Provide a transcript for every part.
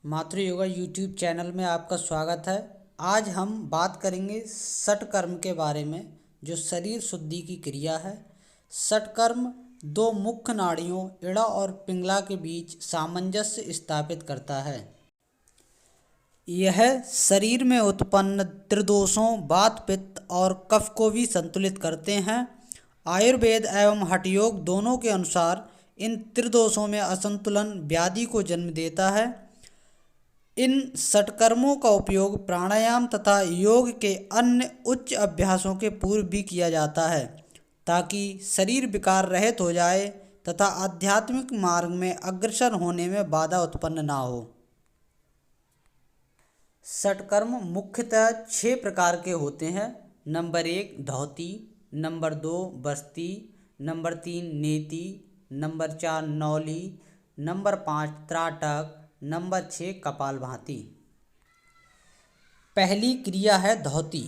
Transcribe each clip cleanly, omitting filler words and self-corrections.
मातृ yoga YouTube channel में आपका स्वागत है। आज हम बात करेंगे षटकर्म के बारे में, जो शरीर शुद्धि की क्रिया है। षटकर्म दो मुख्य नाड़ियों इड़ा और पिंगला के बीच सामंजस्य स्थापित करता है। यह शरीर में उत्पन्न त्रिदोषों वात पित्त और कफ को भी संतुलित करते हैं। आयुर्वेद एवं हठयोग दोनों के अनुसार इन त्रिदोषों में असंतुलन व्याधि को जन्म देता है। इन षटकर्मों का उपयोग प्राणायाम तथा योग के अन्य उच्च अभ्यासों के पूर्व भी किया जाता है, ताकि शरीर विकार रहित हो जाए तथा आध्यात्मिक मार्ग में अग्रसर होने में बाधा उत्पन्न ना हो। षटकर्म मुख्यतः 6 प्रकार के होते हैं। नंबर 1 धौती, नंबर 2 बस्ती, नंबर 3 नेति, नंबर 4 नौली, नंबर 5 त्राटक, नंबर 6 कपालभाति। पहली क्रिया है धौती।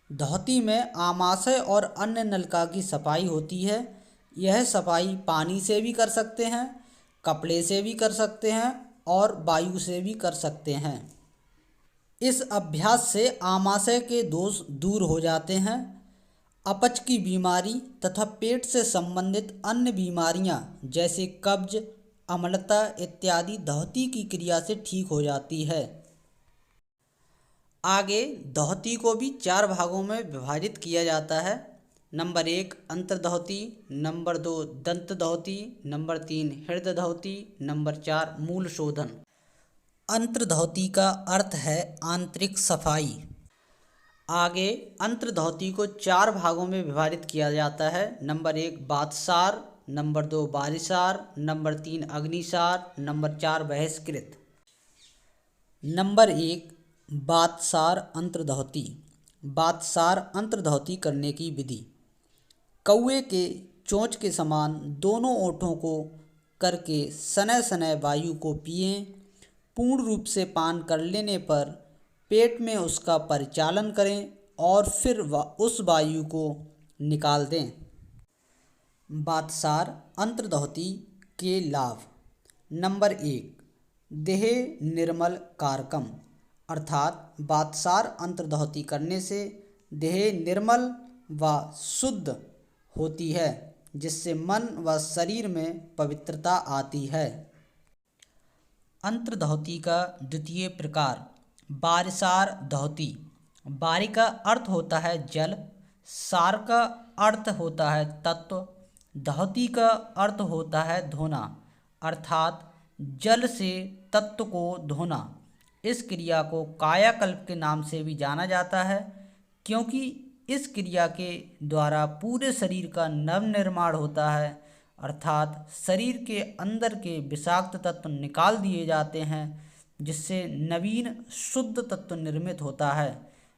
धौती में आमाशय और अन्य नलिका की सफाई होती है। यह सफाई पानी से भी कर सकते हैं, कपड़े से भी कर सकते हैं और वायु से भी कर सकते हैं। इस अभ्यास से आमाशय के दोष दूर हो जाते हैं। अपच की बीमारी तथा पेट से संबंधित अन्य बीमारियां जैसे कब्ज, अम्लता इत्यादि धौती की क्रिया से ठीक हो जाती है। आगे धौती को भी 4 भागों में विभाजित किया जाता है। नंबर 1 अंतर्धौती, नंबर 2 दंत धौती, नंबर 3 हृदय धौती, नंबर 4 मूल शोधन। अंतर्धौती का अर्थ है आंतरिक सफाई। आगे अंतर्धौती को 4 भागों में विभाजित किया जाता है। नंबर 1 वातसार, नंबर 2 बारिसार, नंबर 3 अग्निसार, नंबर 4 बहिष्कृत। नंबर 1 वातसार अंतर्धौती। वातसार अंतर्धौती करने की विधि: कौवे के चोंच के समान दोनों ओंठों को करके सनय सनय वायु को पिएं। पूर्ण रूप से पान कर लेने पर पेट में उसका परिचालन करें और फिर उस वायु को निकाल दें। वातसार अंतर्धौती के लाभ: नंबर 1 देह निर्मल कारकम, अर्थात वातसार अंतर्धौती करने से देह निर्मल व शुद्ध होती है, जिससे मन व शरीर में पवित्रता आती है। अंतर्धौती का द्वितीय प्रकार बारिसार धौती। बारी का अर्थ होता है जल, सार का अर्थ होता है तत्व, धौती का अर्थ होता है धोना, अर्थात जल से तत्व को धोना। इस क्रिया को कायाकल्प के नाम से भी जाना जाता है, क्योंकि इस क्रिया के द्वारा पूरे शरीर का नवनिर्माण होता है, अर्थात शरीर के अंदर के विषाक्त तत्व निकाल दिए जाते हैं, जिससे नवीन शुद्ध तत्व निर्मित होता है।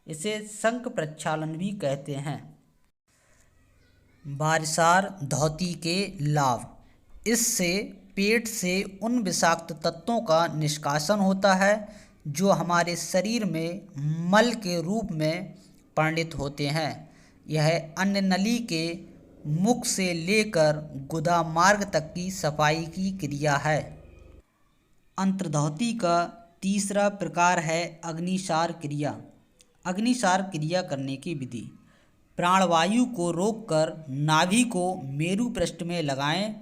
इसे शंख प्रक्षालन भी कहते हैं। बारिसार धौती के लाभ: इससे पेट से उन विषाक्त तत्वों का निष्कासन होता है जो हमारे शरीर में मल के रूप में परिणित होते हैं। यह अन्न नली के मुख से लेकर गुदा मार्ग तक की सफाई की क्रिया है। अंतर्धौती का तीसरा प्रकार है अग्निसार क्रिया। अग्निसार क्रिया करने की विधि: प्राणवायु को रोककर नाभि को मेरु पृष्ठ में लगाएं।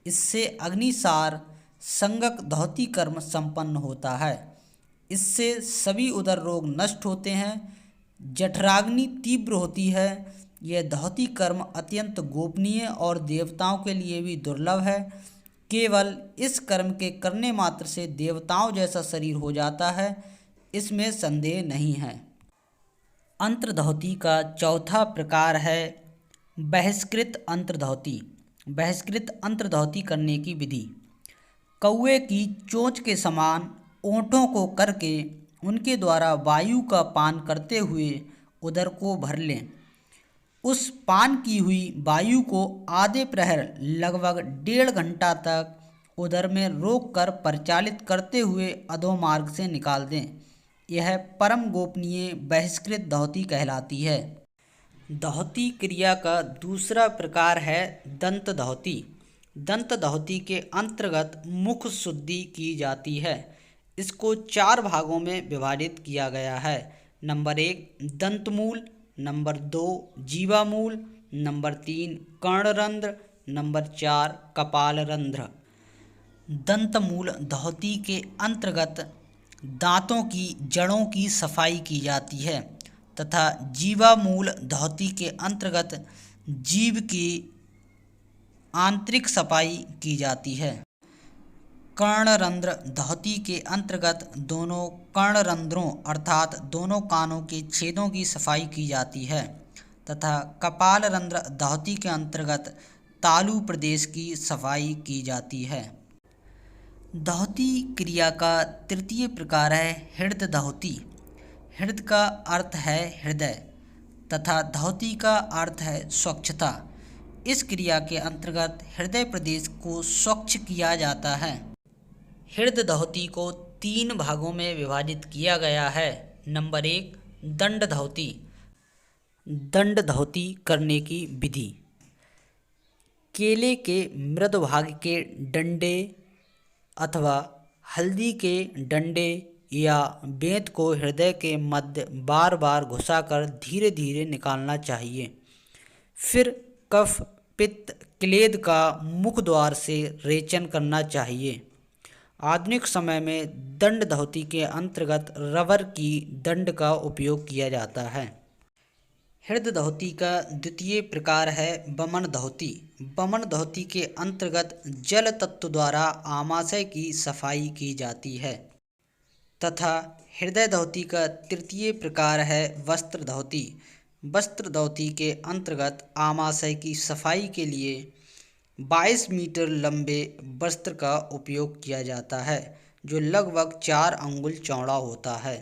इससे अग्निसार संगक धौती कर्म संपन्न होता है। इससे सभी उदर रोग नष्ट होते हैं। जठराग्नि तीव्र होती है। यह धौती कर्म अत्यंत गोपनीय और देवताओं के लिए भी दुर्लभ है। केवल इस कर्म के करने मात्र से देवताओं जैसा शरीर हो जाता है, इसमें संदेह नहीं है। अंतर्धौती का चौथा प्रकार है बहिष्कृत अंतर्धौती। बहिष्कृत अंतर्धौती करने की विधि: कौवे की चोंच के समान ओंठों को करके उनके द्वारा वायु का पान करते हुए उदर को भर लें। उस पान की हुई वायु को आधे प्रहर लगभग 1.5 घंटा तक उदर में रोककर परिचालित करते हुए अधोमार्ग से निकाल दें। यह परम गोपनीय बहिष्कृत धौती कहलाती है। धौती क्रिया का दूसरा प्रकार है दंत धौती। दंत धौती के अंतर्गत मुख शुद्धि की जाती है। इसको 4 भागों में विभाजित किया गया है। नंबर 1 दंतमूल, नंबर 2 जीवामूल, नंबर 3 कर्णरंध्र, नंबर 4 कपालरंध्र। दंतमूल धौती के अंतर्गत दांतों की जड़ों की सफाई की जाती है तथा जीवामूल धौती के अंतर्गत जीभ की आंतरिक सफाई की जाती है। कर्णरंध्र धौती के अंतर्गत दोनों कर्णरंध्रों अर्थात दोनों कानों के छेदों की सफाई की जाती है तथा कपालरंध्र धौती के अंतर्गत तालु प्रदेश की सफाई की जाती है। धौती क्रिया का तृतीय प्रकार है हृदय धौती। हृदय का अर्थ है हृदय तथा धौती का अर्थ है स्वच्छता। इस क्रिया के अंतर्गत हृदय प्रदेश को स्वच्छ किया जाता है। हृदय धौती को 3 भागों में विभाजित किया गया है। नंबर 1 दंड धौती। दंड धौती करने की विधि। केले के मृद भाग के डंडे अथवा हल्दी के डंडे या बेंत को हृदय के मध्य बार बार घुसाकर धीरे धीरे निकालना चाहिए। फिर कफ पित्त क्लेद का मुख द्वार से रेचन करना चाहिए। आधुनिक समय में दंड धौती के अंतर्गत रबर की दंड का उपयोग किया जाता है। हृदय धौती का द्वितीय प्रकार है वमन धौती। वमन धौती के अंतर्गत जल तत्व द्वारा आमाशय की सफाई की जाती है तथा हृदय धौती का तृतीय प्रकार है वस्त्र धौती। वस्त्र धौती के अंतर्गत आमाशय की सफाई के लिए 22 मीटर लंबे वस्त्र का उपयोग किया जाता है जो लगभग 4 अंगुल चौड़ा होता है।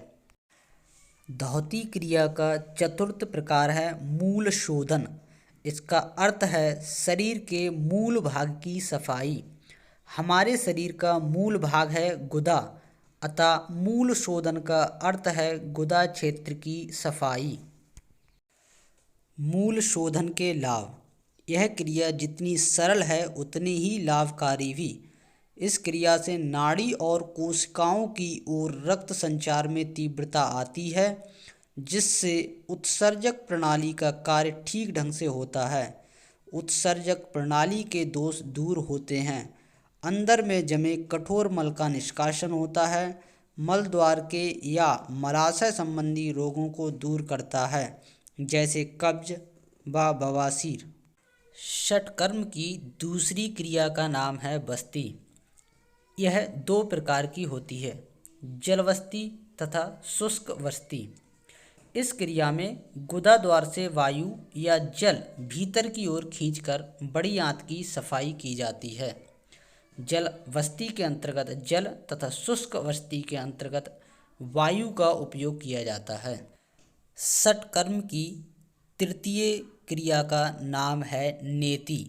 धौती क्रिया का चतुर्थ प्रकार है मूल शोधन। इसका अर्थ है शरीर के मूल भाग की सफाई। हमारे शरीर का मूल भाग है गुदा, अतः मूल शोधन का अर्थ है गुदा क्षेत्र की सफाई। मूल शोधन के लाभ। यह क्रिया जितनी सरल है उतनी ही लाभकारी भी। इस क्रिया से नाड़ी और कोशिकाओं की ओर रक्त संचार में तीव्रता आती है जिससे उत्सर्जक प्रणाली का कार्य ठीक ढंग से होता है। उत्सर्जक प्रणाली के दोष दूर होते हैं। अंदर में जमे कठोर मल का निष्कासन होता है। मल द्वार के या मलाशय संबंधी रोगों को दूर करता है जैसे कब्ज व बवासीर। षटकर्म की दूसरी क्रिया का नाम है बस्ती। यह 2 प्रकार की होती है, जलवस्ती तथा शुष्क वस्ती। इस क्रिया में गुदा द्वार से वायु या जल भीतर की ओर खींचकर बड़ी आंत की सफाई की जाती है। जल वस्ती के अंतर्गत जल तथा शुष्क वस्ती के अंतर्गत वायु का उपयोग किया जाता है। षटकर्म की तृतीय क्रिया का नाम है नेति।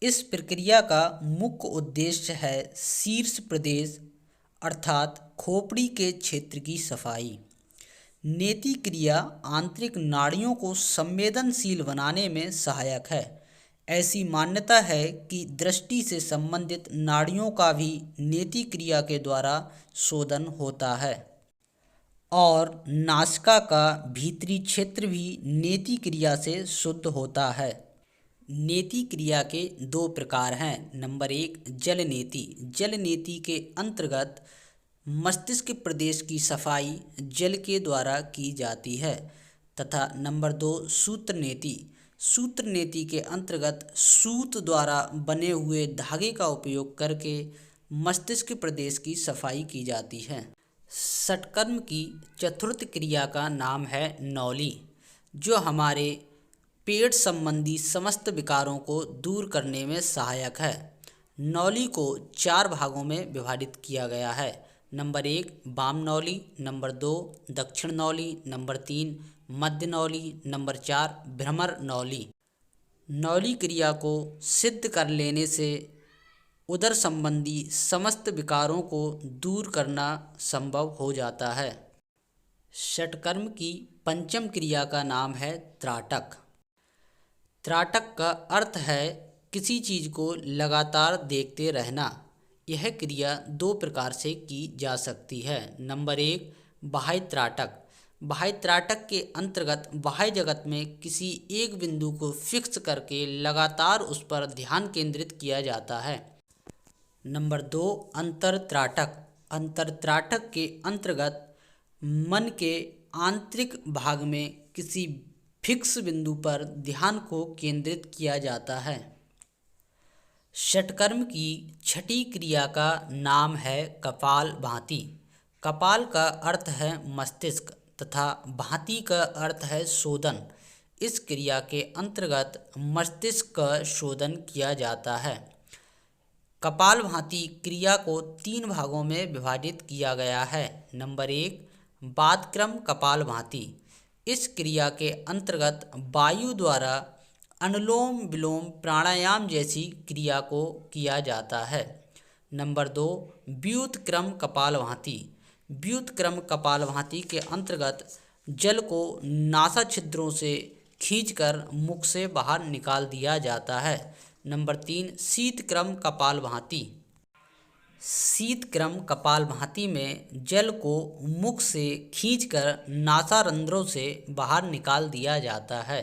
इस प्रक्रिया का मुख्य उद्देश्य है शीर्ष प्रदेश अर्थात खोपड़ी के क्षेत्र की सफाई। नेति क्रिया आंतरिक नाड़ियों को संवेदनशील बनाने में सहायक है। ऐसी मान्यता है कि दृष्टि से संबंधित नाड़ियों का भी नेति क्रिया के द्वारा शोधन होता है और नासिका का भीतरी क्षेत्र भी नेति क्रिया से शुद्ध होता है। नेति क्रिया के 2 प्रकार हैं। नंबर 1 जल नेति। जल नेति के अंतर्गत मस्तिष्क प्रदेश की सफाई जल के द्वारा की जाती है तथा नंबर 2 सूत्र नेति। सूत्र नेति के अंतर्गत सूत द्वारा बने हुए धागे का उपयोग करके मस्तिष्क प्रदेश की सफाई की जाती है। षटकर्म की चतुर्थ क्रिया का नाम है नौली, जो हमारे पेट संबंधी समस्त विकारों को दूर करने में सहायक है। नौली को 4 भागों में विभाजित किया गया है। नंबर 1 वाम नौली, नंबर 2 दक्षिण नौली, नंबर 3 मध्य नौली, नंबर 4 भ्रमर नौली। नौली क्रिया को सिद्ध कर लेने से उदर संबंधी समस्त विकारों को दूर करना संभव हो जाता है। षटकर्म की पंचम क्रिया का नाम है त्राटक। त्राटक का अर्थ है किसी चीज़ को लगातार देखते रहना यह क्रिया दो प्रकार से की जा सकती है। नंबर 1, बाह्य त्राटक। बाह्य त्राटक के अंतर्गत बाह्य जगत में किसी एक बिंदु को फिक्स करके लगातार उस पर ध्यान केंद्रित किया जाता है। नंबर 2, अंतर त्राटक। अंतर त्राटक के अंतर्गत मन के आंतरिक भाग में किसी फिक्स बिंदु पर ध्यान को केंद्रित किया जाता है। षटकर्म की छठी क्रिया का नाम है कपालभाति। कपाल का अर्थ है मस्तिष्क तथा भांति का अर्थ है शोधन। इस क्रिया के अंतर्गत मस्तिष्क का शोधन किया जाता है। कपालभाति क्रिया को 3 भागों में विभाजित किया गया है। नंबर 1, बादक्रम कपालभाति। इस क्रिया के अंतर्गत वायु द्वारा अनुलोम विलोम प्राणायाम जैसी क्रिया को किया जाता है। नंबर 2, व्युत्क्रम कपालभाति। व्युत्क्रम कपालभाति के अंतर्गत जल को नासा छिद्रों से खींचकर मुख से बाहर निकाल दिया जाता है। नंबर 3, शीतक्रम कपालभाति। शीतक्रम कपालभाति में जल को मुख से खींचकर नासारंध्रों से बाहर निकाल दिया जाता है।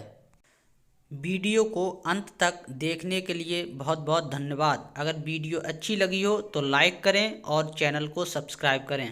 वीडियो को अंत तक देखने के लिए बहुत बहुत धन्यवाद। अगर वीडियो अच्छी लगी हो तो लाइक करें और चैनल को सब्सक्राइब करें।